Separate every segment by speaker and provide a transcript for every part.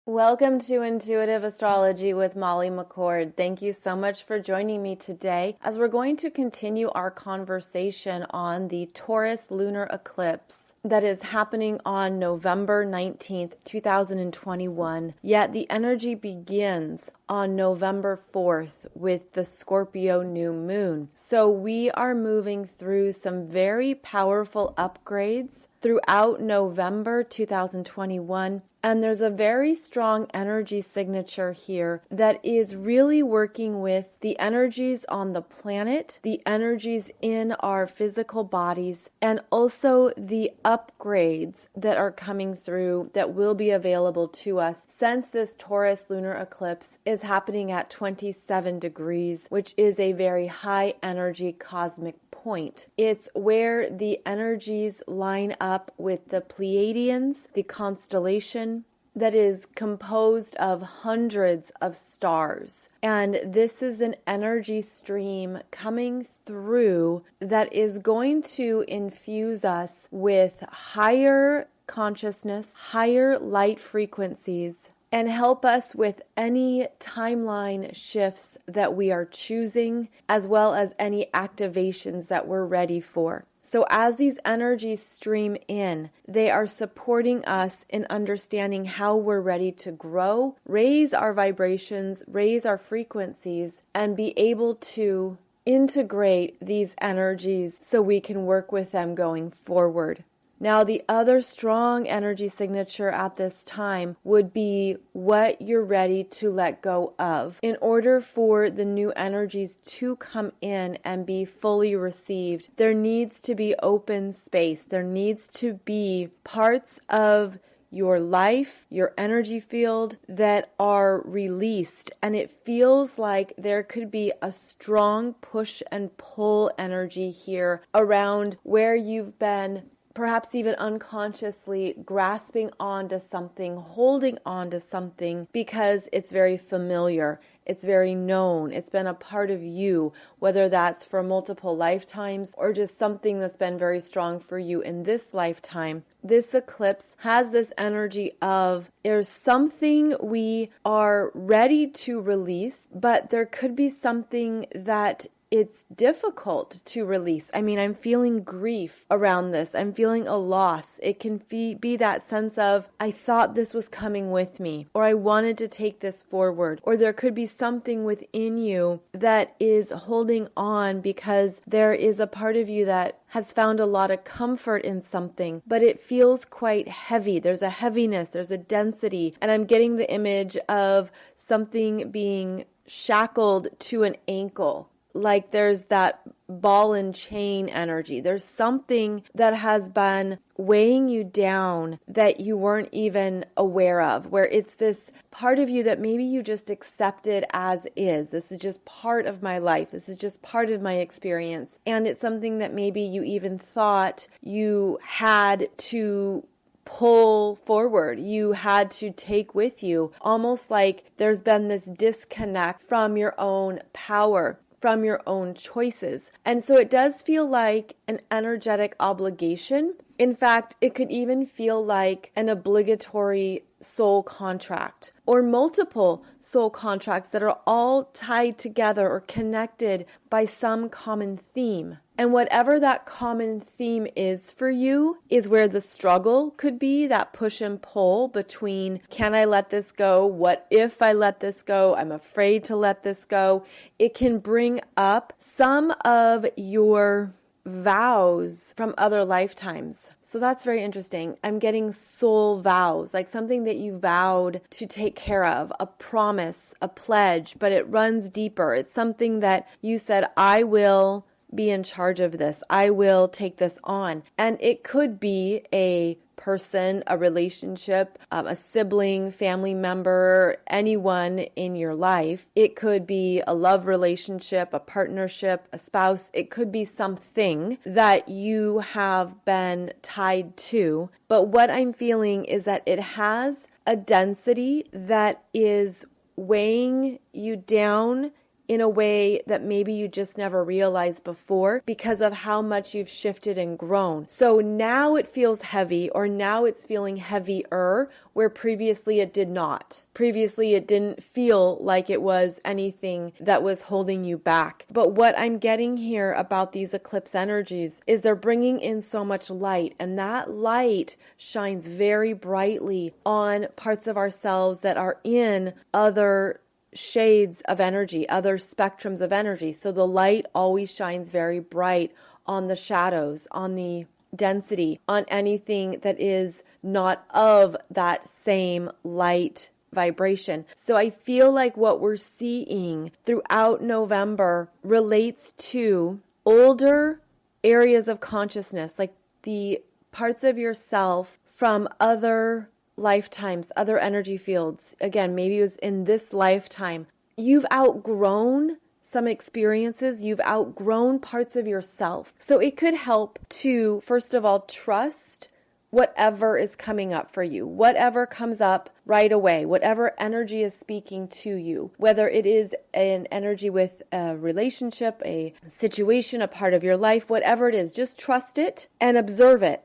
Speaker 1: Welcome to Intuitive Astrology with Molly McCord. Thank you so much for joining me today as we're going to continue our conversation on the Taurus Lunar Eclipse that is happening on November 19th, 2021. Yet the energy begins on November 4th with the Scorpio New Moon. So we are moving through some very powerful upgrades throughout November 2021. And there's a very strong energy signature here that is really working with the energies on the planet, the energies in our physical bodies, and also the upgrades that are coming through that will be available to us since this Taurus lunar eclipse is happening at 27 degrees, which is a very high energy cosmic point. It's where the energies line up with the Pleiadians, the constellation that is composed of hundreds of stars. And this is an energy stream coming through that is going to infuse us with higher consciousness, higher light frequencies, and help us with any timeline shifts that we are choosing, as well as any activations that we're ready for. So as these energies stream in, they are supporting us in understanding how we're ready to grow, raise our vibrations, raise our frequencies, and be able to integrate these energies so we can work with them going forward. Now, the other strong energy signature at this time would be what you're ready to let go of. In order for the new energies to come in and be fully received, there needs to be open space. There needs to be parts of your life, your energy field that are released. And it feels like there could be a strong push and pull energy here around where you've been perhaps even unconsciously grasping onto something, holding onto something because it's very familiar, it's very known, it's been a part of you, whether that's for multiple lifetimes or just something that's been very strong for you in this lifetime. This eclipse has this energy of there's something we are ready to release, but there could be something that it's difficult to release. I mean, I'm feeling grief around this. I'm feeling a loss. It can be that sense of, I thought this was coming with me, or I wanted to take this forward, or there could be something within you that is holding on because there is a part of you that has found a lot of comfort in something, but it feels quite heavy. There's a heaviness, there's a density, and I'm getting the image of something being shackled to an ankle. Like there's that ball and chain energy. There's something that has been weighing you down that you weren't even aware of, where it's this part of you that maybe you just accepted as is. This is just part of my life. This is just part of my experience. And it's something that maybe you even thought you had to pull forward, you had to take with you, almost like there's been this disconnect from your own power, from your own choices. And so it does feel like an energetic obligation. In fact, it could even feel like an obligatory soul contract or multiple soul contracts that are all tied together or connected by some common theme. And whatever that common theme is for you is where the struggle could be, that push and pull between, can I let this go? What if I let this go? I'm afraid to let this go. It can bring up some of your vows from other lifetimes. So that's very interesting. I'm getting soul vows, like something that you vowed to take care of, a promise, a pledge, but it runs deeper. It's something that you said, I will be in charge of this. I will take this on. And it could be a person, a relationship, a sibling, family member, anyone in your life. It could be a love relationship, a partnership, a spouse. It could be something that you have been tied to. But what I'm feeling is that it has a density that is weighing you down in a way that maybe you just never realized before because of how much you've shifted and grown. So now it feels heavy, or now it's feeling heavier, where previously it did not. Previously it didn't feel like it was anything that was holding you back. But what I'm getting here about these eclipse energies is they're bringing in so much light, and that light shines very brightly on parts of ourselves that are in other shades of energy, other spectrums of energy. So the light always shines very bright on the shadows, on the density, on anything that is not of that same light vibration. So I feel like what we're seeing throughout November relates to older areas of consciousness, like the parts of yourself from other lifetimes, other energy fields. Again, maybe it was in this lifetime. You've outgrown some experiences, you've outgrown parts of yourself. So it could help to, first of all, trust whatever is coming up for you, whatever comes up right away, whatever energy is speaking to you, whether it is an energy with a relationship, a situation, a part of your life, whatever it is, just trust it and observe it.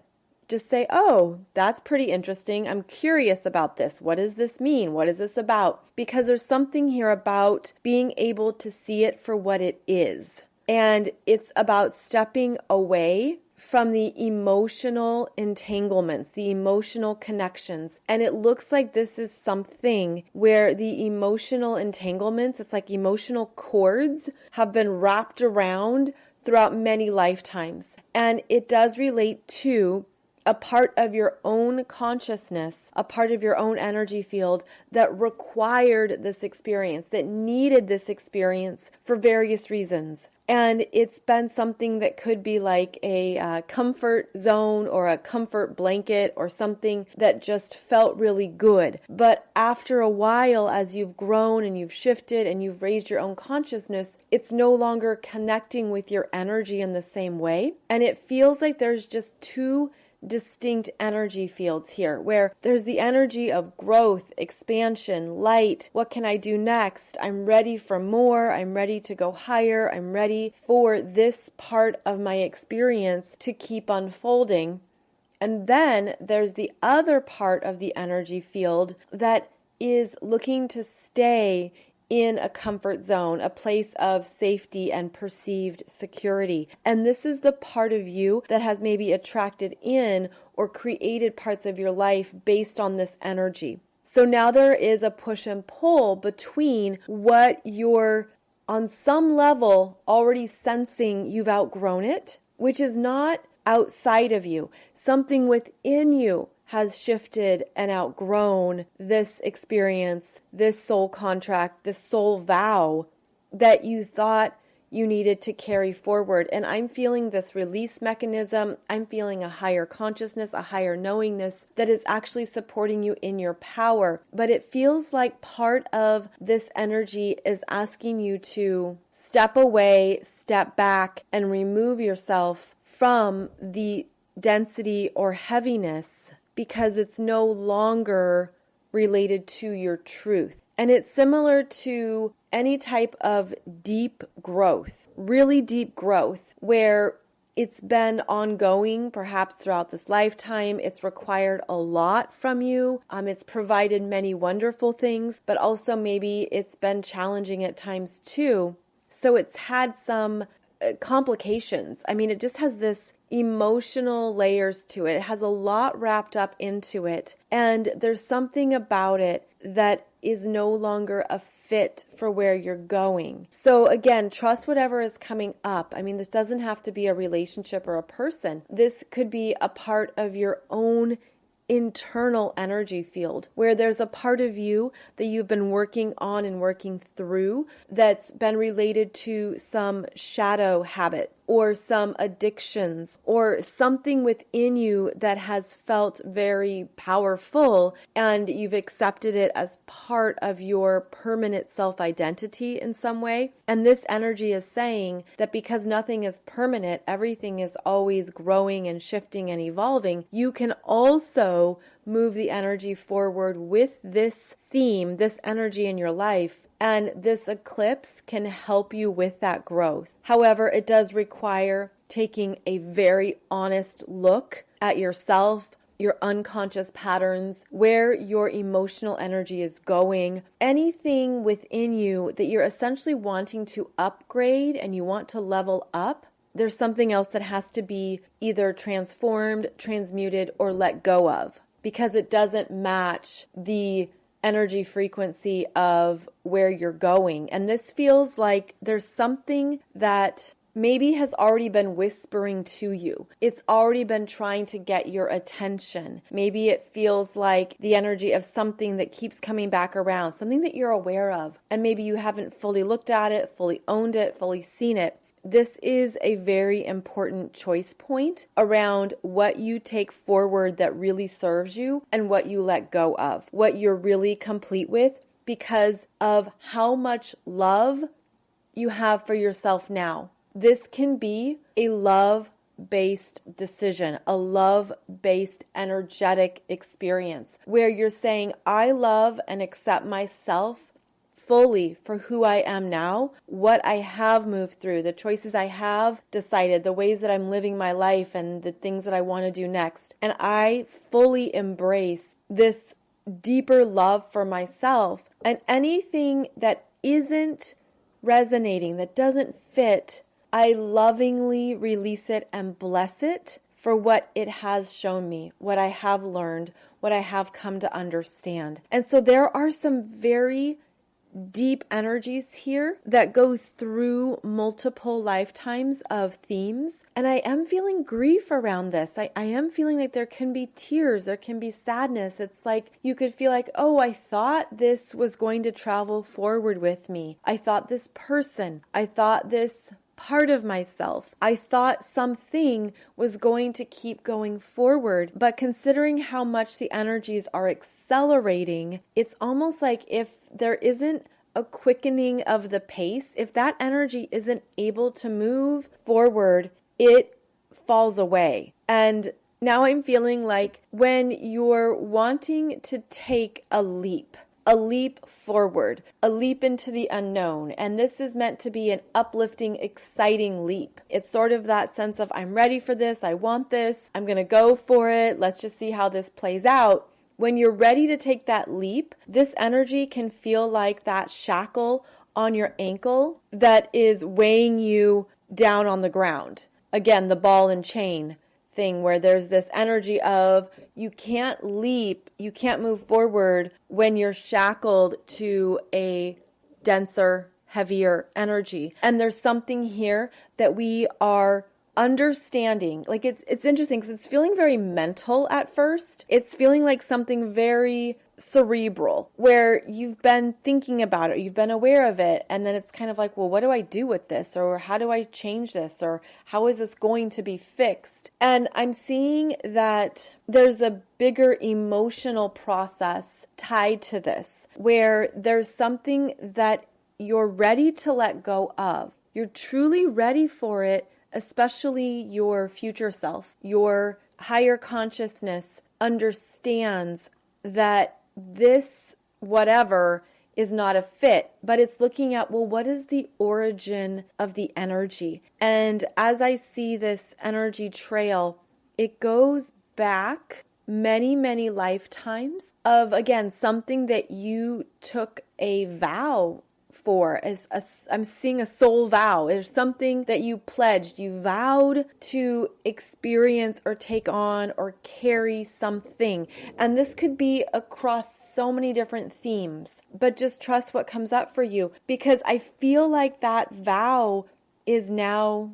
Speaker 1: Just say, oh, that's pretty interesting. I'm curious about this. What does this mean? What is this about? Because there's something here about being able to see it for what it is. And it's about stepping away from the emotional entanglements, the emotional connections. And it looks like this is something where the emotional entanglements, it's like emotional cords, have been wrapped around throughout many lifetimes. And it does relate to a part of your own consciousness, a part of your own energy field that required this experience, that needed this experience for various reasons. And it's been something that could be like a comfort zone or a comfort blanket or something that just felt really good. But after a while, as you've grown and you've shifted and you've raised your own consciousness, it's no longer connecting with your energy in the same way. And it feels like there's just two distinct energy fields here, where there's the energy of growth, expansion, light. What can I do next? I'm ready for more. I'm ready to go higher. I'm ready for this part of my experience to keep unfolding. And then there's the other part of the energy field that is looking to stay in a comfort zone, a place of safety and perceived security. And this is the part of you that has maybe attracted in or created parts of your life based on this energy. So now there is a push and pull between what you're on some level already sensing you've outgrown it, which is not outside of you. Something within you has shifted and outgrown this experience, this soul contract, this soul vow that you thought you needed to carry forward. And I'm feeling this release mechanism. I'm feeling a higher consciousness, a higher knowingness that is actually supporting you in your power. But it feels like part of this energy is asking you to step away, step back, and remove yourself from the density or heaviness, because it's no longer related to your truth. And it's similar to any type of deep growth, really deep growth, where it's been ongoing, perhaps throughout this lifetime. It's required a lot from you. It's provided many wonderful things, but also maybe it's been challenging at times too. So it's had some complications. I mean, it just has this emotional layers to it. It has a lot wrapped up into it. And there's something about it that is no longer a fit for where you're going. So again, trust whatever is coming up. I mean, this doesn't have to be a relationship or a person. This could be a part of your own internal energy field, where there's a part of you that you've been working on and working through that's been related to some shadow habit or some addictions or something within you that has felt very powerful, and you've accepted it as part of your permanent self-identity in some way. And this energy is saying that because nothing is permanent, everything is always growing and shifting and evolving, you can also move the energy forward with this theme, this energy in your life, And this eclipse can help you with that growth. However, it does require taking a very honest look at yourself, your unconscious patterns, where your emotional energy is going, anything within you that you're essentially wanting to upgrade and you want to level up. There's something else that has to be either transformed, transmuted, or let go of, because it doesn't match the energy frequency of where you're going. And this feels like there's something that maybe has already been whispering to you. It's already been trying to get your attention. Maybe it feels like the energy of something that keeps coming back around, something that you're aware of, and maybe you haven't fully looked at it, fully owned it, fully seen it. This is a very important choice point around what you take forward that really serves you and what you let go of, what you're really complete with because of how much love you have for yourself now. This can be a love-based decision, a love-based energetic experience where you're saying, I love and accept myself fully for who I am now, what I have moved through, the choices I have decided, the ways that I'm living my life and the things that I want to do next. And I fully embrace this deeper love for myself, and anything that isn't resonating, that doesn't fit, I lovingly release it and bless it for what it has shown me, what I have learned, what I have come to understand. And so there are some very deep energies here that go through multiple lifetimes of themes. And I am feeling grief around this. I am feeling like there can be tears, there can be sadness. It's like you could feel like, oh, I thought this was going to travel forward with me. I thought this person, I thought this part of myself, I thought something was going to keep going forward. But considering how much the energies are accelerating, it's almost like if there isn't a quickening of the pace, if that energy isn't able to move forward, it falls away. And now I'm feeling like when you're wanting to take a leap forward, a leap into the unknown. And this is meant to be an uplifting, exciting leap. It's sort of that sense of, I'm ready for this, I want this, I'm going to go for it, let's just see how this plays out. When you're ready to take that leap, this energy can feel like that shackle on your ankle that is weighing you down on the ground. Again, the ball and chain thing where there's this energy of you can't leap, you can't move forward when you're shackled to a denser, heavier energy. And there's something here that we are understanding. Like it's interesting because it's feeling very mental at first. It's feeling like something very cerebral where you've been thinking about it, you've been aware of it, and then it's kind of like, well, what do I do with this? Or how do I change this? Or how is this going to be fixed? And I'm seeing that there's a bigger emotional process tied to this where there's something that you're ready to let go of. You're truly ready for it, especially your future self. Your higher consciousness understands that this whatever is not a fit, but it's looking at, well, what is the origin of the energy? And as I see this energy trail, it goes back many, many lifetimes of, again, something that you took a vow for. I'm seeing a soul vow. There's something that you pledged, you vowed to experience or take on or carry something. And this could be across so many different themes, but just trust what comes up for you, because I feel like that vow is now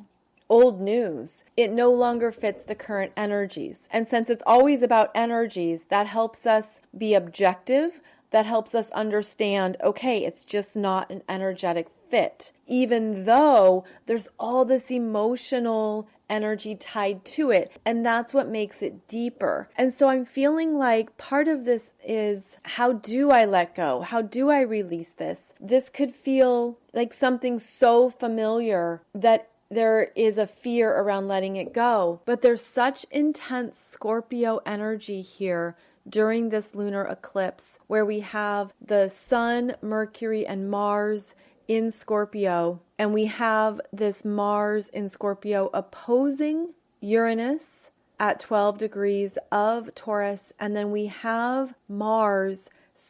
Speaker 1: old news. It no longer fits the current energies. And since it's always about energies, that helps us be objective. That helps us understand, okay, it's just not an energetic fit, even though there's all this emotional energy tied to it. And that's what makes it deeper. And so I'm feeling like part of this is, how do I let go? How do I release this? This could feel like something so familiar that there is a fear around letting it go. But there's such intense Scorpio energy here during this lunar eclipse, where we have the Sun, Mercury, and Mars in Scorpio, and we have this Mars in Scorpio opposing Uranus at 12 degrees of Taurus, and then we have Mars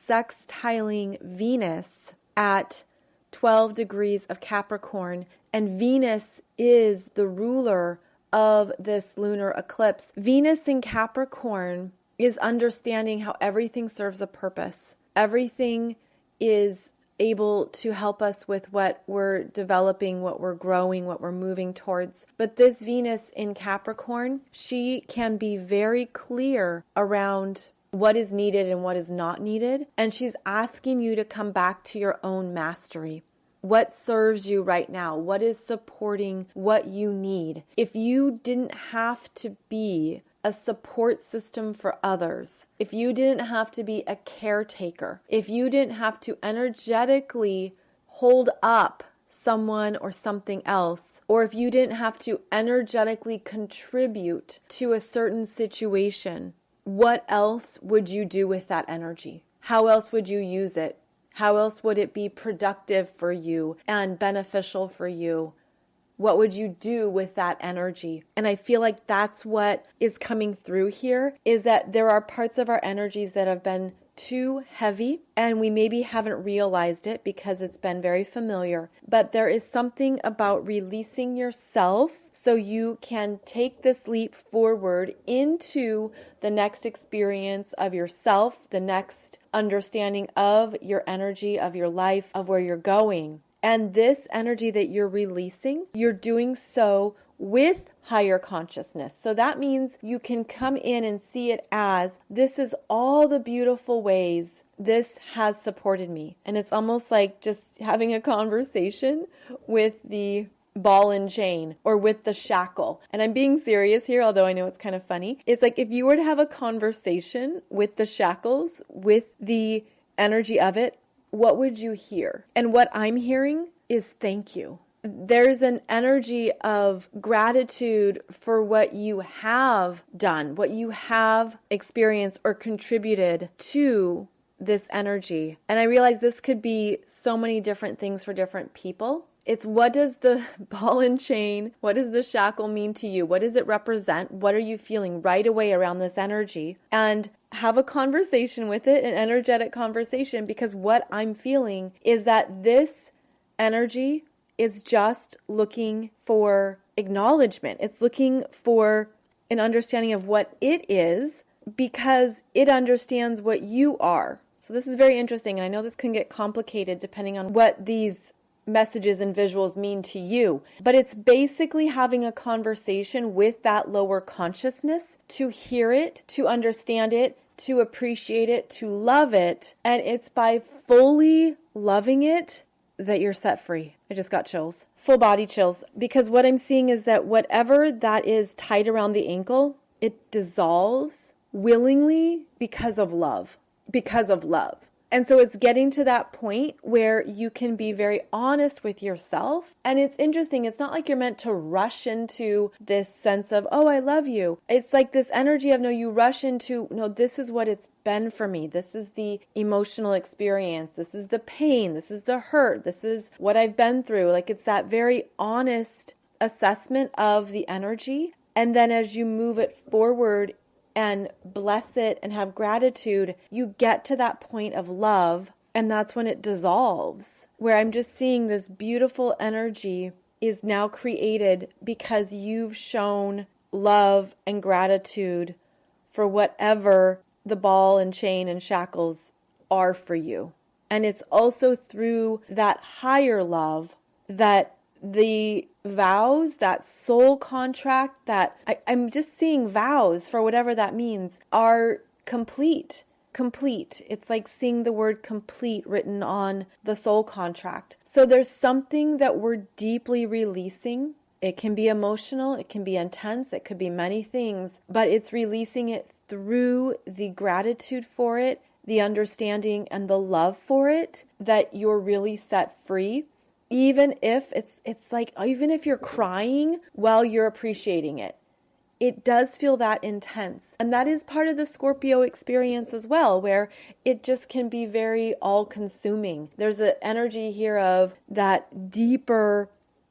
Speaker 1: sextiling Venus at 12 degrees of Capricorn, and Venus is the ruler of this lunar eclipse. Venus in Capricorn is understanding how everything serves a purpose. Everything is able to help us with what we're developing, what we're growing, what we're moving towards. But this Venus in Capricorn, she can be very clear around what is needed and what is not needed. And she's asking you to come back to your own mastery. What serves you right now? What is supporting what you need? If you didn't have to be a support system for others, if you didn't have to be a caretaker, if you didn't have to energetically hold up someone or something else, or if you didn't have to energetically contribute to a certain situation, what else would you do with that energy? How else would you use it? How else would it be productive for you and beneficial for you? What would you do with that energy? And I feel like that's what is coming through here, is that there are parts of our energies that have been too heavy and we maybe haven't realized it because it's been very familiar. But there is something about releasing yourself so you can take this leap forward into the next experience of yourself, the next understanding of your energy, of your life, of where you're going. And this energy that you're releasing, you're doing so with higher consciousness. So that means you can come in and see it as, this is all the beautiful ways this has supported me. And it's almost like just having a conversation with the ball and chain or with the shackle. And I'm being serious here, although I know it's kind of funny. It's like if you were to have a conversation with the shackles, with the energy of it, what would you hear? And what I'm hearing is thank you. There's an energy of gratitude for what you have done, what you have experienced or contributed to this energy. And I realize this could be so many different things for different people. It's what does the ball and chain, what does the shackle mean to you? What does it represent? What are you feeling right away around this energy? And have a conversation with it, an energetic conversation, because what I'm feeling is that this energy is just looking for acknowledgement. It's looking for an understanding of what it is because it understands what you are. So this is very interesting. And I know this can get complicated depending on what these messages and visuals mean to you. But it's basically having a conversation with that lower consciousness to hear it, to understand it, to appreciate it, to love it. And it's by fully loving it that you're set free. I just got chills, full body chills, because what I'm seeing is that whatever that is tied around the ankle, it dissolves willingly because of love, because of love. And so it's getting to that point where you can be very honest with yourself. And it's interesting. It's not like you're meant to rush into this sense of, oh, I love you. It's like this energy of, no, you rush into, no, this is what it's been for me. This is the emotional experience. This is the pain. This is the hurt. This is what I've been through. Like it's that very honest assessment of the energy. And then as you move it forward and bless it and have gratitude, you get to that point of love, and that's when it dissolves, where I'm just seeing this beautiful energy is now created because you've shown love and gratitude for whatever the ball and chain and shackles are for you. And it's also through that higher love that the vows, that soul contract, that I'm just seeing vows for whatever that means, are complete. It's like seeing the word complete written on the soul contract. So there's something that we're deeply releasing. It can be emotional, it can be intense, it could be many things, but it's releasing it through the gratitude for it, the understanding and the love for it, that you're really set free. Even if it's like, even if you're crying while you're appreciating it, it does feel that intense. And that is part of the Scorpio experience as well, where it just can be very all-consuming. There's an energy here of that deeper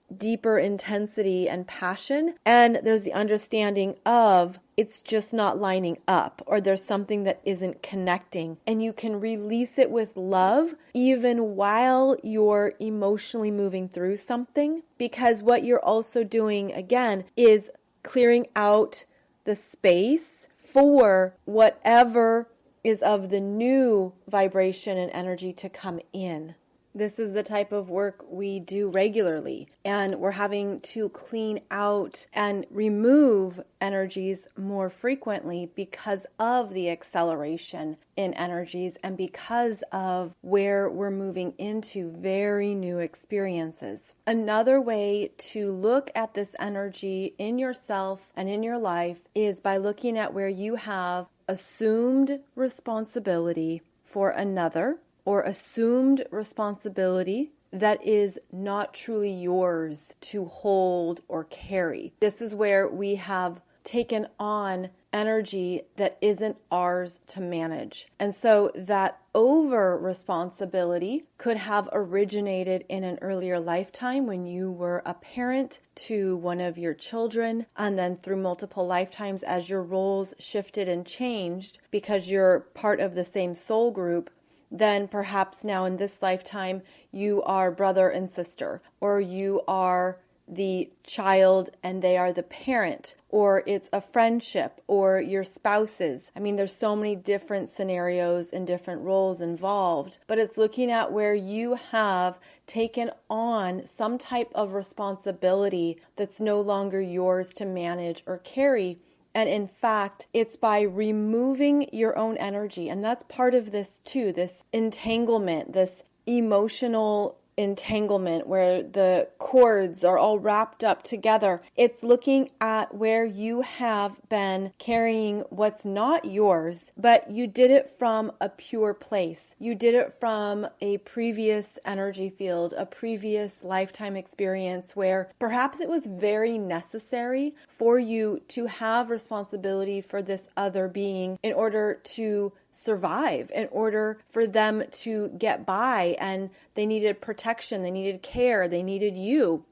Speaker 1: intensity and passion. And there's the understanding of it's just not lining up, or there's something that isn't connecting. And you can release it with love even while you're emotionally moving through something, because what you're also doing, again, is clearing out the space for whatever is of the new vibration and energy to come in. This is the type of work we do regularly, and we're having to clean out and remove energies more frequently because of the acceleration in energies and because of where we're moving into very new experiences. Another way to look at this energy in yourself and in your life is by looking at where you have assumed responsibility for another, or assumed responsibility that is not truly yours to hold or carry. This is where we have taken on energy that isn't ours to manage. And so that over responsibility could have originated in an earlier lifetime when you were a parent to one of your children, and then through multiple lifetimes as your roles shifted and changed because you're part of the same soul group. Then perhaps now in this lifetime, you are brother and sister, or you are the child and they are the parent, or it's a friendship, or your spouses. I mean, there's so many different scenarios and different roles involved, but it's looking at where you have taken on some type of responsibility that's no longer yours to manage or carry. And in fact, it's by removing your own energy. And that's part of this too, this entanglement, this emotional entanglement where the cords are all wrapped up together. It's looking at where you have been carrying what's not yours, but you did it from a pure place. You did it from a previous energy field, a previous lifetime experience where perhaps it was very necessary for you to have responsibility for this other being in order to survive, in order for them to get by, and they needed protection, they needed care, they needed you.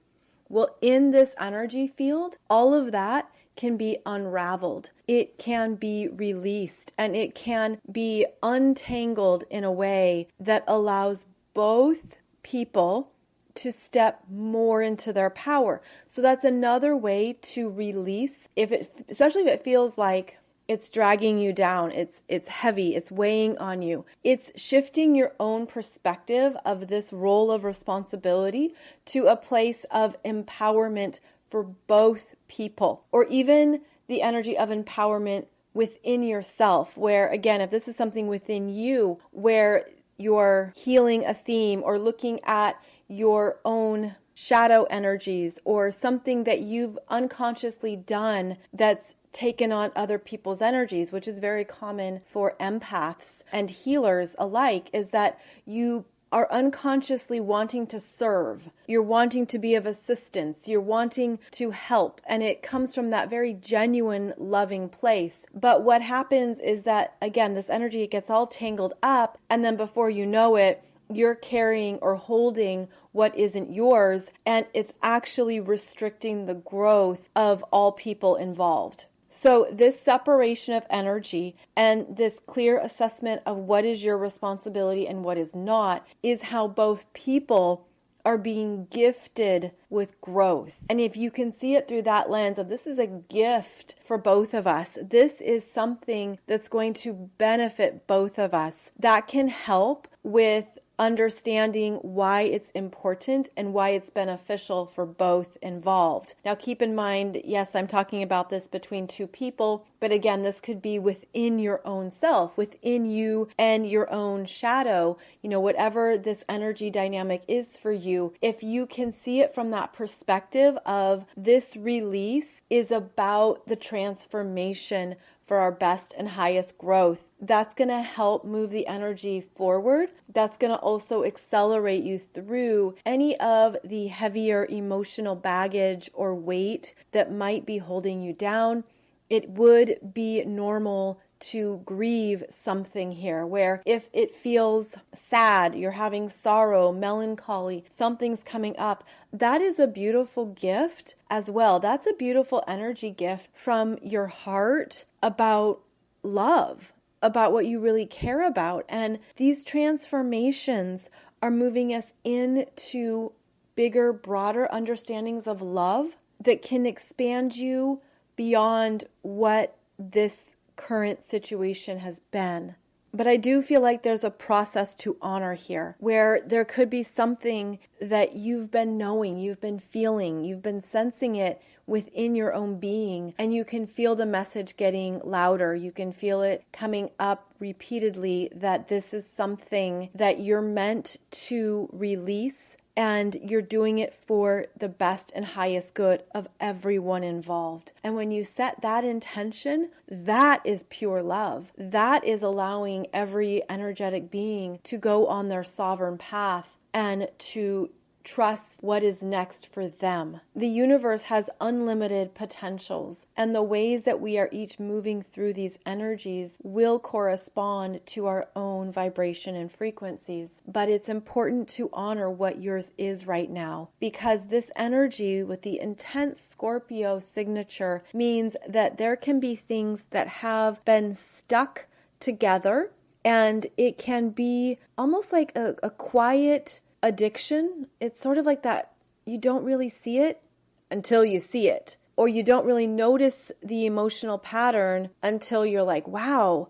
Speaker 1: Well, in this energy field, all of that can be unraveled. It can be released, and it can be untangled in a way that allows both people to step more into their power. So that's another way to release, especially if it feels like it's dragging you down, it's heavy, it's weighing on you. It's shifting your own perspective of this role of responsibility to a place of empowerment for both people, or even the energy of empowerment within yourself, where again, if this is something within you where you're healing a theme or looking at your own shadow energies or something that you've unconsciously done that's taken on other people's energies, which is very common for empaths and healers alike, is that you are unconsciously wanting to serve. You're wanting to be of assistance. You're wanting to help. And it comes from that very genuine, loving place. But what happens is that, again, this energy gets all tangled up, and then before you know it, you're carrying or holding what isn't yours, and it's actually restricting the growth of all people involved. So this separation of energy and this clear assessment of what is your responsibility and what is not is how both people are being gifted with growth. And if you can see it through that lens of this is a gift for both of us, this is something that's going to benefit both of us, that can help with understanding why it's important and why it's beneficial for both involved. Now, keep in mind, yes, I'm talking about this between two people, but again, this could be within your own self, within you and your own shadow, whatever this energy dynamic is for you. If you can see it from that perspective of this release is about the transformation for our best and highest growth, that's going to help move the energy forward. That's going to also accelerate you through any of the heavier emotional baggage or weight that might be holding you down. it would be normal to grieve something here, where if it feels sad, you're having sorrow, melancholy, something's coming up, that is a beautiful gift as well. That's a beautiful energy gift from your heart about love, about what you really care about. And these transformations are moving us into bigger, broader understandings of love that can expand you beyond what this current situation has been. But I do feel like there's a process to honor here, where there could be something that you've been knowing, you've been feeling, you've been sensing it within your own being, and you can feel the message getting louder. You can feel it coming up repeatedly that this is something that you're meant to release, and you're doing it for the best and highest good of everyone involved. And when you set that intention, that is pure love. That is allowing every energetic being to go on their sovereign path and to trust what is next for them. The universe has unlimited potentials, and the ways that we are each moving through these energies will correspond to our own vibration and frequencies. But it's important to honor what yours is right now, because this energy with the intense Scorpio signature means that there can be things that have been stuck together, and it can be almost like a quiet addiction. It's sort of like that you don't really see it until you see it, or you don't really notice the emotional pattern until you're like, wow,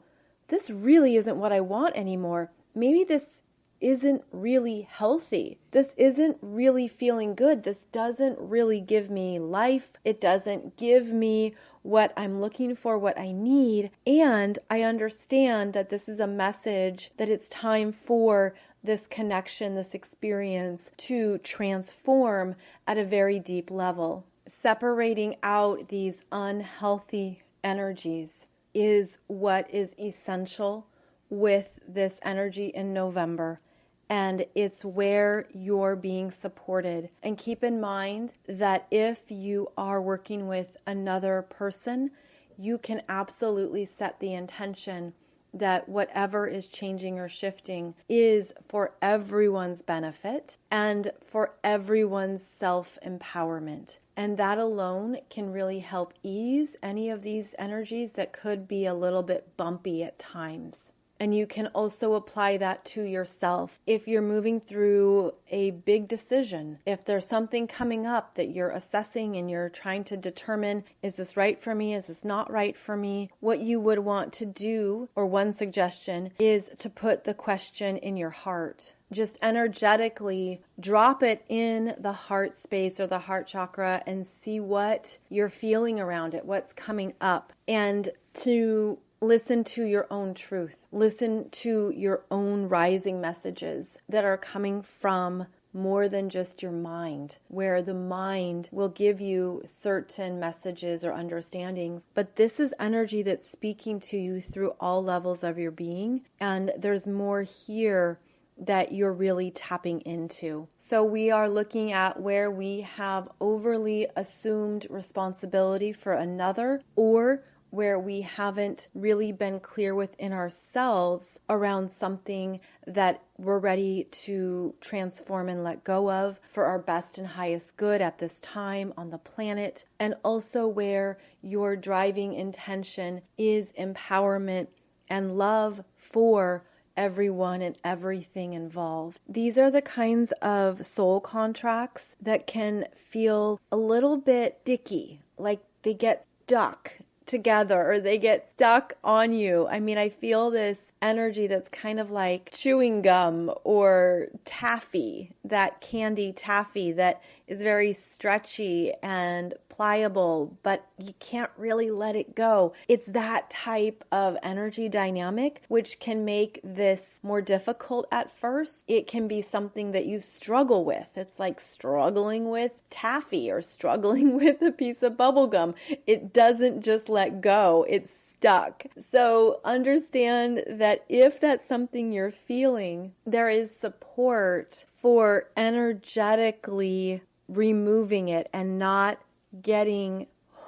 Speaker 1: this really isn't what I want anymore. Maybe this isn't really healthy. This isn't really feeling good. This doesn't really give me life. It doesn't give me what I'm looking for, what I need. And I understand that this is a message that it's time for this connection, this experience to transform at a very deep level. Separating out these unhealthy energies is what is essential with this energy in November. And it's where you're being supported. And keep in mind that if you are working with another person, you can absolutely set the intention that whatever is changing or shifting is for everyone's benefit and for everyone's self-empowerment. And that alone can really help ease any of these energies that could be a little bit bumpy at times. And you can also apply that to yourself. If you're moving through a big decision, if there's something coming up that you're assessing and you're trying to determine, is this right for me? Is this not right for me? What you would want to do, or one suggestion, is to put the question in your heart. Just energetically drop it in the heart space or the heart chakra and see what you're feeling around it, what's coming up. And to listen to your own truth. Listen to your own rising messages that are coming from more than just your mind, where the mind will give you certain messages or understandings. But this is energy that's speaking to you through all levels of your being. And there's more here that you're really tapping into. So we are looking at where we have overly assumed responsibility for another, or where we haven't really been clear within ourselves around something that we're ready to transform and let go of for our best and highest good at this time on the planet. And also where your driving intention is empowerment and love for everyone and everything involved. These are the kinds of soul contracts that can feel a little bit sticky, like they get stuck together or they get stuck on you. I mean, I feel this energy that's kind of like chewing gum or taffy, that candy taffy that is very stretchy and pliable, but you can't really let it go. It's that type of energy dynamic, which can make this more difficult at first. It can be something that you struggle with. It's like struggling with taffy or struggling with a piece of bubble gum. It doesn't just let go. It's stuck. So understand that if that's something you're feeling, there is support for energetically removing it and not getting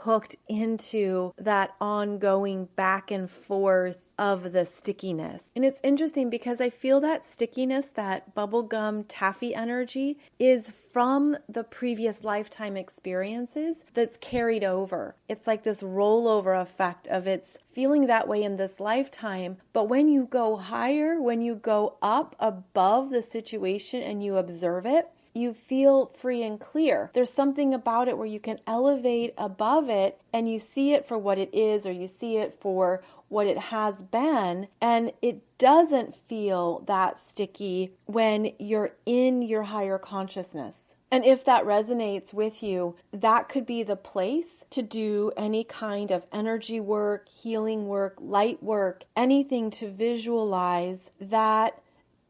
Speaker 1: hooked into that ongoing back and forth of the stickiness. And it's interesting because I feel that stickiness, that bubblegum taffy energy, is from the previous lifetime experiences that's carried over. It's like this rollover effect of it's feeling that way in this lifetime. But when you go higher, when you go up above the situation and you observe it, you feel free and clear. There's something about it where you can elevate above it and you see it for what it is, or you see it for what it has been, and it doesn't feel that sticky when you're in your higher consciousness. And if that resonates with you, that could be the place to do any kind of energy work, healing work, light work, anything to visualize that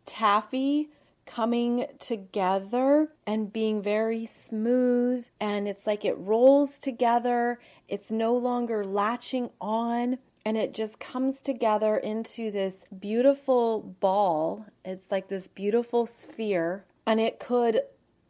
Speaker 1: taffy coming together and being very smooth, and it's like it rolls together. It's no longer latching on, and it just comes together into this beautiful ball. It's like this beautiful sphere, and it could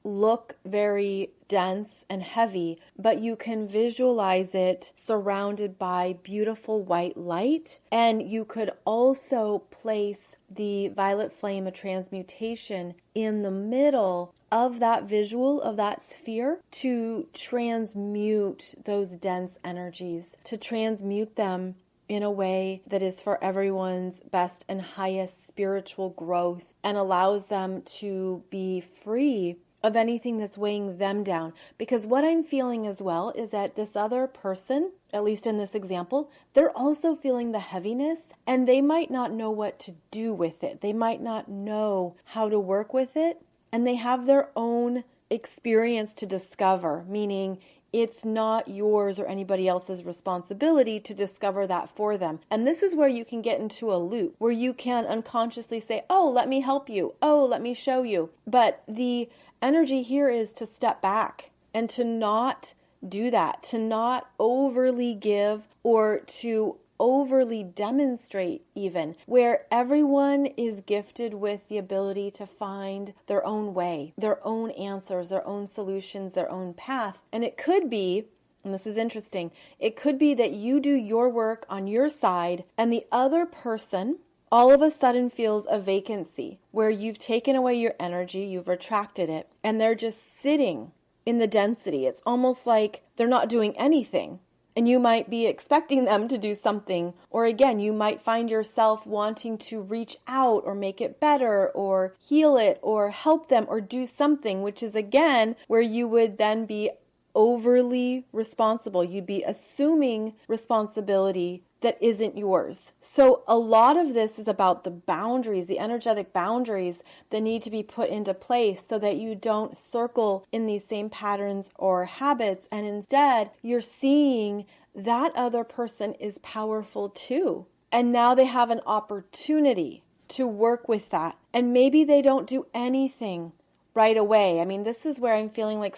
Speaker 1: look very dense and heavy, but you can visualize it surrounded by beautiful white light. And you could also place the violet flame of transmutation in the middle of that visual of that sphere to transmute those dense energies, to transmute them in a way that is for everyone's best and highest spiritual growth, and allows them to be free of anything that's weighing them down. Because what I'm feeling as well is that this other person, at least in this example, they're also feeling the heaviness, and they might not know what to do with it. They might not know how to work with it, and they have their own experience to discover, meaning it's not yours or anybody else's responsibility to discover that for them. And this is where you can get into a loop where you can unconsciously say, oh, let me help you. Oh, let me show you. But the energy here is to step back and to not do that, to not overly give or to overly demonstrate, even where everyone is gifted with the ability to find their own way, their own answers, their own solutions, their own path. And it could be, and this is interesting, it could be that you do your work on your side and the other person all of a sudden feels a vacancy where you've taken away your energy, you've retracted it, and they're just sitting in the density. It's almost like they're not doing anything. And you might be expecting them to do something, or again, you might find yourself wanting to reach out or make it better or heal it or help them or do something, which is again where you would then be overly responsible. You'd be assuming responsibility that isn't yours. So a lot of this is about the boundaries, the energetic boundaries that need to be put into place so that you don't circle in these same patterns or habits, and instead you're seeing that other person is powerful too. And now they have an opportunity to work with that. And maybe they don't do anything right away. I mean, this is where I'm feeling like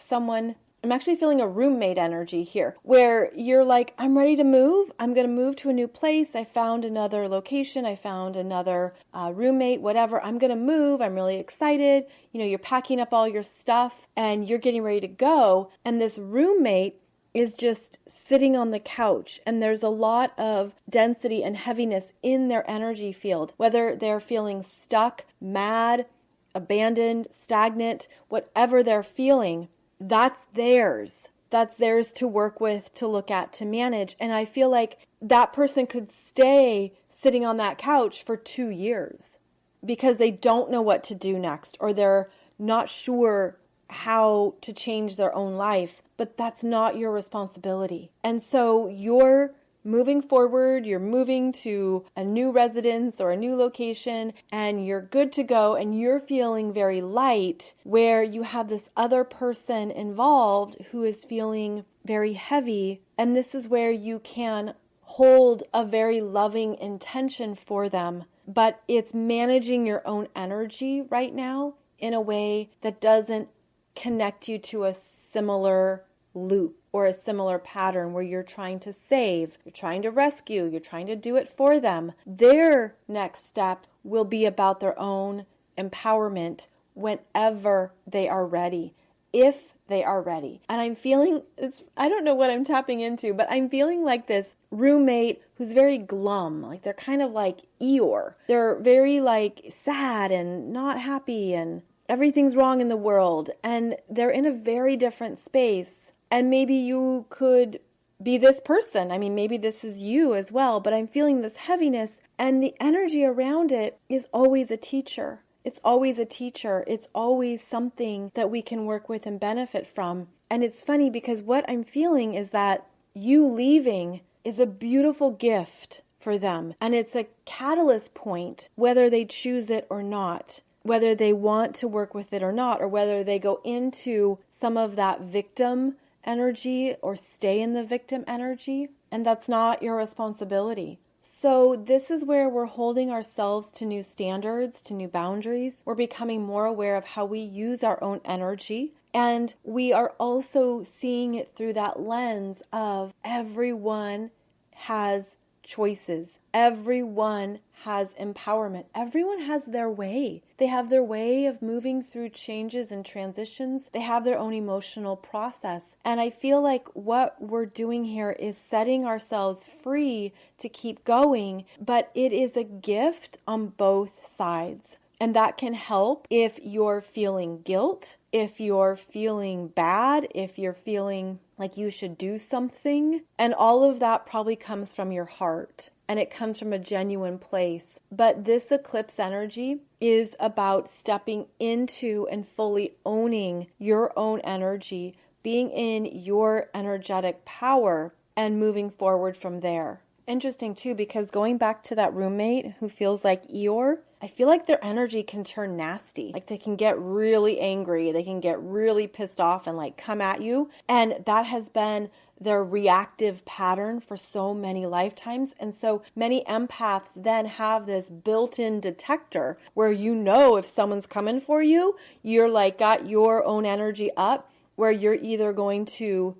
Speaker 1: I'm actually feeling a roommate energy here where you're like, I'm ready to move. I'm going to move to a new place. I found another location. I found another roommate, whatever. I'm going to move. I'm really excited. You know, you're packing up all your stuff and you're getting ready to go. And this roommate is just sitting on the couch, and there's a lot of density and heaviness in their energy field, whether they're feeling stuck, mad, abandoned, stagnant, whatever they're feeling. That's theirs. That's theirs to work with, to look at, to manage. And I feel like that person could stay sitting on that couch for 2 years because they don't know what to do next, or they're not sure how to change their own life. But that's not your responsibility. And so you're moving forward, you're moving to a new residence or a new location, and you're good to go, and you're feeling very light, where you have this other person involved who is feeling very heavy. And this is where you can hold a very loving intention for them, but it's managing your own energy right now in a way that doesn't connect you to a similar loop or a similar pattern where you're trying to save, you're trying to rescue, you're trying to do it for them. Their next step will be about their own empowerment whenever they are ready, if they are ready. And I'm feeling, I don't know what I'm tapping into, but I'm feeling like this roommate who's very glum. Like they're kind of like Eeyore. They're very like sad and not happy and everything's wrong in the world. And they're in a very different space. And maybe you could be this person. I mean, maybe this is you as well, but I'm feeling this heaviness, and the energy around it is always a teacher. It's always a teacher. It's always something that we can work with and benefit from. And it's funny because what I'm feeling is that you leaving is a beautiful gift for them. And it's a catalyst point, whether they choose it or not, whether they want to work with it or not, or whether they go into some of that victim energy or stay in the victim energy. And that's not your responsibility. So this is where we're holding ourselves to new standards, to new boundaries. We're becoming more aware of how we use our own energy. And we are also seeing it through that lens of everyone has choices. Everyone has empowerment. Everyone has their way. They have their way of moving through changes and transitions. They have their own emotional process. And I feel like what we're doing here is setting ourselves free to keep going, but it is a gift on both sides. And that can help if you're feeling guilt, if you're feeling bad, if you're feeling like you should do something. And all of that probably comes from your heart. And it comes from a genuine place. But this eclipse energy is about stepping into and fully owning your own energy, being in your energetic power, and moving forward from there. Interesting too, because going back to that roommate who feels like Eeyore, I feel like their energy can turn nasty. Like they can get really angry. They can get really pissed off and like come at you. And that has been their reactive pattern for so many lifetimes. And so many empaths then have this built-in detector where you know if someone's coming for you, you're like got your own energy up, where you're either going to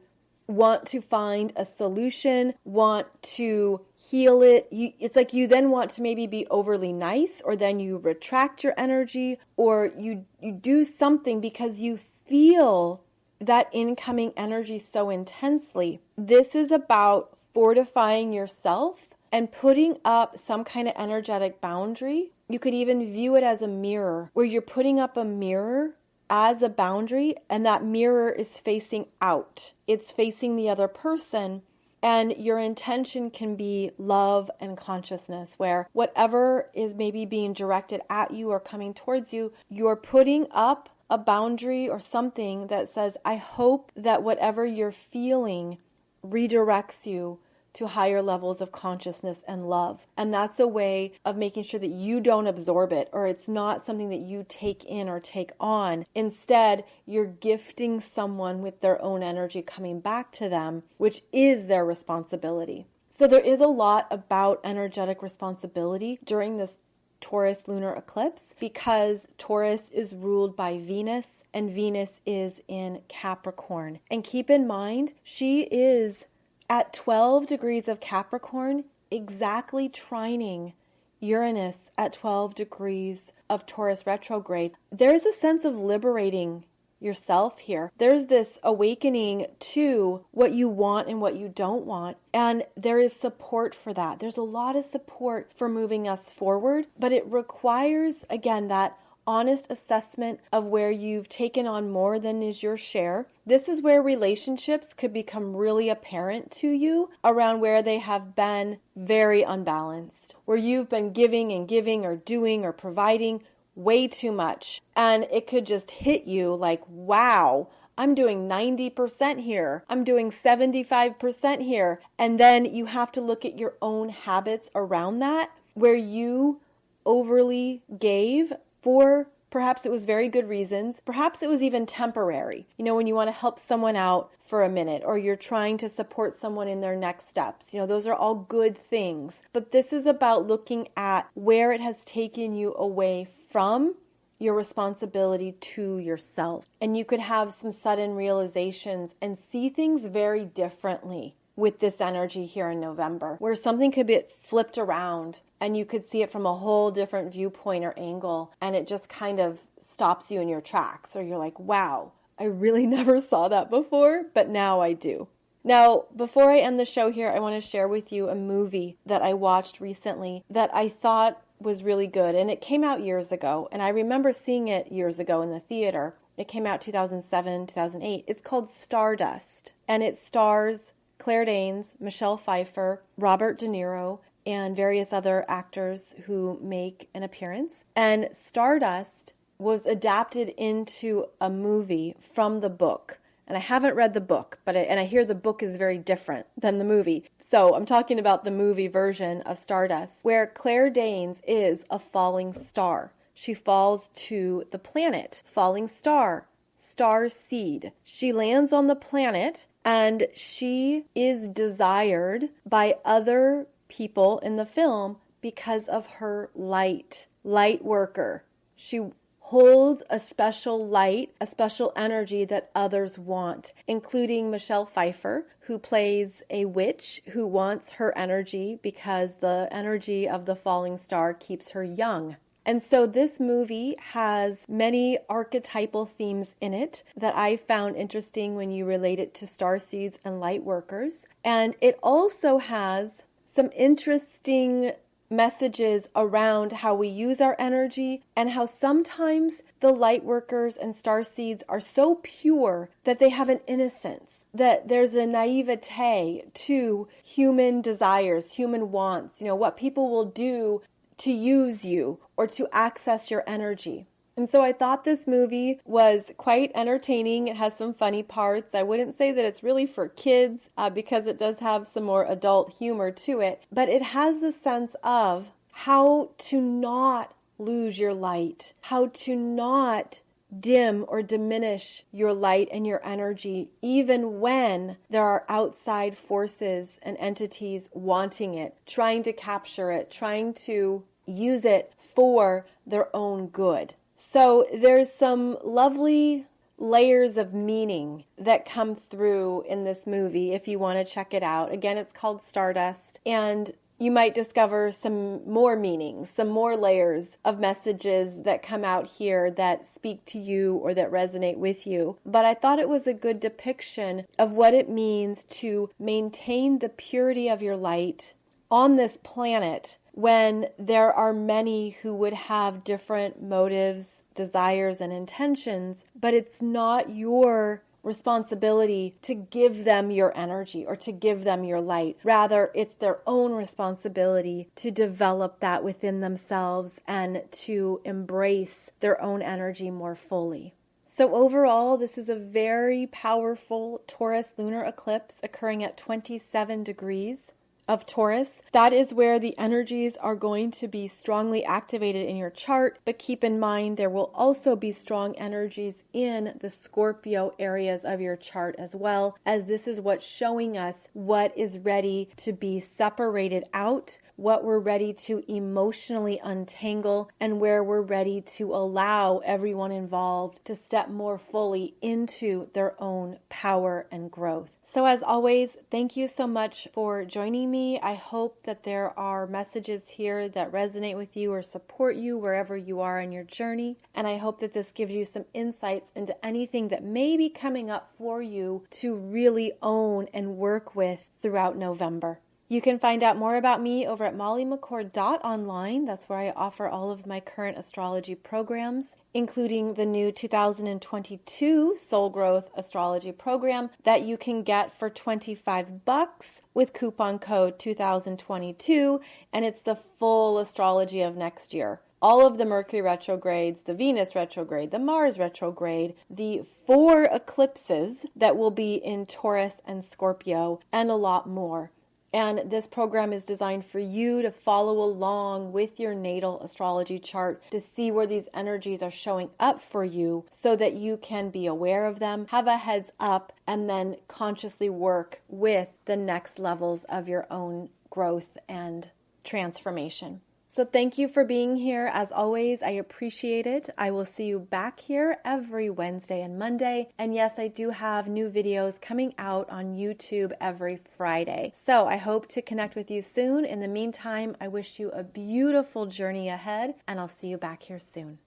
Speaker 1: want to find a solution, want to heal it. It's like you then want to maybe be overly nice, or then you retract your energy, or you do something because you feel that incoming energy so intensely. This is about fortifying yourself and putting up some kind of energetic boundary. You could even view it as a mirror, where you're putting up a mirror as a boundary, and that mirror is facing out. It's facing the other person, and your intention can be love and consciousness, where whatever is maybe being directed at you or coming towards you, you're putting up a boundary or something that says, I hope that whatever you're feeling redirects you to higher levels of consciousness and love. And that's a way of making sure that you don't absorb it, or it's not something that you take in or take on. Instead, you're gifting someone with their own energy coming back to them, which is their responsibility. So there is a lot about energetic responsibility during this Taurus lunar eclipse, because Taurus is ruled by Venus, and Venus is in Capricorn. And keep in mind, she is at 12 degrees of Capricorn, exactly trining Uranus at 12 degrees of Taurus retrograde. There's a sense of liberating yourself here. There's this awakening to what you want and what you don't want. And there is support for that. There's a lot of support for moving us forward, but it requires, again, that honest assessment of where you've taken on more than is your share. This is where relationships could become really apparent to you around where they have been very unbalanced, where you've been giving and giving or doing or providing way too much. And it could just hit you like, wow, I'm doing 90% here. I'm doing 75% here. And then you have to look at your own habits around that, where you overly gave for perhaps it was very good reasons. Perhaps it was even temporary. You know, when you want to help someone out for a minute, or you're trying to support someone in their next steps. You know, those are all good things. But this is about looking at where it has taken you away from your responsibility to yourself. And you could have some sudden realizations and see things very differently with this energy here in November, where something could be flipped around and you could see it from a whole different viewpoint or angle, and it just kind of stops you in your tracks, or you're like, wow, I really never saw that before, but now I do. Now, before I end the show here, I want to share with you a movie that I watched recently that I thought was really good. And it came out years ago, and I remember seeing it years ago in the theater. It came out 2007, 2008. It's called Stardust, and it stars Claire Danes, Michelle Pfeiffer, Robert De Niro, and various other actors who make an appearance. And Stardust was adapted into a movie from the book. And I haven't read the book, but I hear the book is very different than the movie. So I'm talking about the movie version of Stardust, where Claire Danes is a falling star. She falls to the planet, falling star, star seed. She lands on the planet, and she is desired by other people in the film because of her light worker. She holds a special light, a special energy that others want, including Michelle Pfeiffer, who plays a witch who wants her energy because the energy of the falling star keeps her young. And so this movie has many archetypal themes in it that I found interesting when you relate it to starseeds and light workers. And it also has some interesting messages around how we use our energy and how sometimes the light workers and starseeds are so pure that they have an innocence, that there's a naivete to human desires, human wants, what people will do to use you or to access your energy. And so I thought this movie was quite entertaining. It has some funny parts. I wouldn't say that it's really for kids because it does have some more adult humor to it, but it has the sense of how to not lose your light, how to not dim or diminish your light and your energy, even when there are outside forces and entities wanting it, trying to capture it, trying to use it for their own good. So there's some lovely layers of meaning that come through in this movie if you want to check it out. Again, it's called Stardust, and you might discover some more meanings, some more layers of messages that come out here that speak to you or that resonate with you. But I thought it was a good depiction of what it means to maintain the purity of your light on this planet when there are many who would have different motives, desires, and intentions, but it's not your responsibility to give them your energy or to give them your light. Rather, it's their own responsibility to develop that within themselves and to embrace their own energy more fully. So overall, this is a very powerful Taurus lunar eclipse occurring at 27 degrees of Taurus. That is where the energies are going to be strongly activated in your chart, but keep in mind there will also be strong energies in the Scorpio areas of your chart as well, as this is what's showing us what is ready to be separated out, what we're ready to emotionally untangle, and where we're ready to allow everyone involved to step more fully into their own power and growth. So as always, thank you so much for joining me. I hope that there are messages here that resonate with you or support you wherever you are in your journey. And I hope that this gives you some insights into anything that may be coming up for you to really own and work with throughout November. You can find out more about me over at mollymccord.online. That's where I offer all of my current astrology programs, including the new 2022 Soul Growth Astrology program that you can get for $25 with coupon code 2022, and it's the full astrology of next year. All of the Mercury retrogrades, the Venus retrograde, the Mars retrograde, the 4 eclipses that will be in Taurus and Scorpio, and a lot more. And this program is designed for you to follow along with your natal astrology chart to see where these energies are showing up for you so that you can be aware of them, have a heads up, and then consciously work with the next levels of your own growth and transformation. So thank you for being here. As always, I appreciate it. I will see you back here every Wednesday and Monday. And yes, I do have new videos coming out on YouTube every Friday. So I hope to connect with you soon. In the meantime, I wish you a beautiful journey ahead, and I'll see you back here soon.